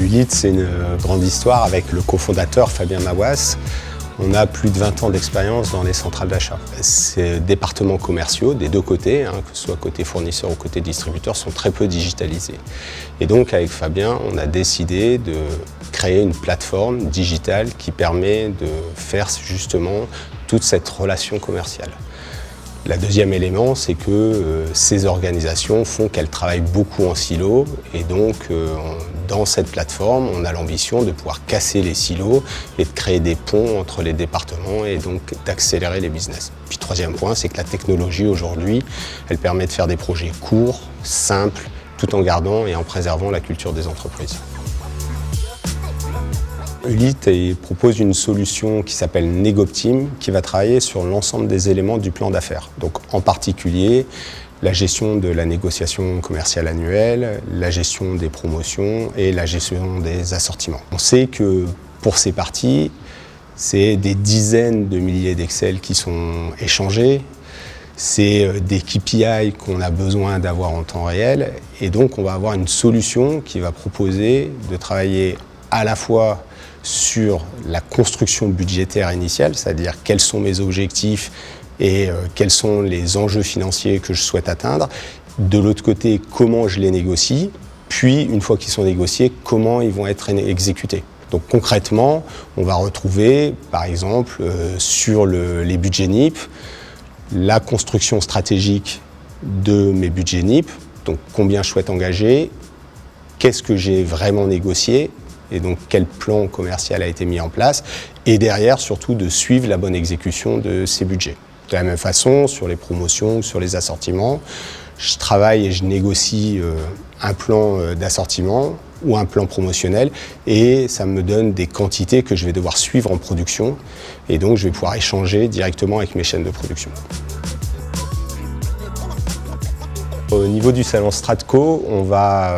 Ulite, c'est une grande histoire avec le cofondateur Fabien Maouas. On a plus de 20 ans d'expérience dans les centrales d'achat. Ces départements commerciaux, des deux côtés, que ce soit côté fournisseur ou côté distributeur, sont très peu digitalisés. Et donc avec Fabien, on a décidé de créer une plateforme digitale qui permet de faire justement toute cette relation commerciale. Le deuxième élément, c'est que ces organisations font qu'elles travaillent beaucoup en silo et donc dans cette plateforme, on a l'ambition de pouvoir casser les silos et de créer des ponts entre les départements et donc d'accélérer les business. Puis troisième point, c'est que la technologie aujourd'hui, elle permet de faire des projets courts, simples, tout en gardant et en préservant la culture des entreprises. Ulite propose une solution qui s'appelle NegOptim, qui va travailler sur l'ensemble des éléments du plan d'affaires. Donc en particulier, la gestion de la négociation commerciale annuelle, la gestion des promotions et la gestion des assortiments. On sait que pour ces parties, c'est des dizaines de milliers d'Excel qui sont échangés. C'est des KPI qu'on a besoin d'avoir en temps réel. Et donc on va avoir une solution qui va proposer de travailler à la fois sur la construction budgétaire initiale, c'est-à-dire quels sont mes objectifs et quels sont les enjeux financiers que je souhaite atteindre. De l'autre côté, comment je les négocie, puis une fois qu'ils sont négociés, comment ils vont être exécutés. Donc concrètement, on va retrouver par exemple sur les budgets NIP, la construction stratégique de mes budgets NIP, donc combien je souhaite engager, qu'est-ce que j'ai vraiment négocié, et donc quel plan commercial a été mis en place, et derrière surtout de suivre la bonne exécution de ces budgets. De la même façon, sur les promotions, sur les assortiments, je travaille et je négocie un plan d'assortiment ou un plan promotionnel, et ça me donne des quantités que je vais devoir suivre en production, et donc je vais pouvoir échanger directement avec mes chaînes de production. Au niveau du salon Stratco, on va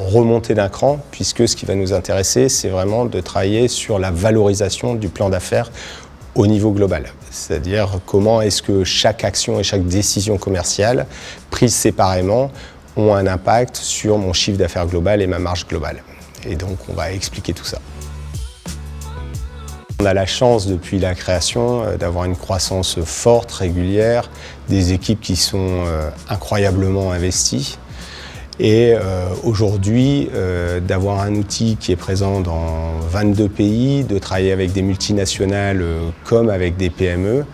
remonter d'un cran puisque ce qui va nous intéresser, c'est vraiment de travailler sur la valorisation du plan d'affaires au niveau global. C'est-à-dire comment est-ce que chaque action et chaque décision commerciale prise séparément ont un impact sur mon chiffre d'affaires global et ma marge globale. Et donc on va expliquer tout ça. On a la chance depuis la création d'avoir une croissance forte, régulière, des équipes qui sont incroyablement investies et aujourd'hui d'avoir un outil qui est présent dans 22 pays, de travailler avec des multinationales comme avec des PME.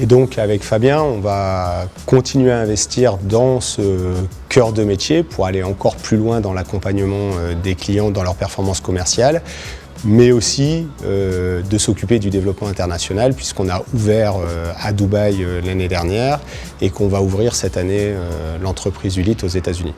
Et donc avec Fabien, on va continuer à investir dans ce cœur de métier pour aller encore plus loin dans l'accompagnement des clients dans leur performance commerciale, mais aussi de s'occuper du développement international puisqu'on a ouvert à Dubaï l'année dernière et qu'on va ouvrir cette année l'entreprise Ulite aux États-Unis.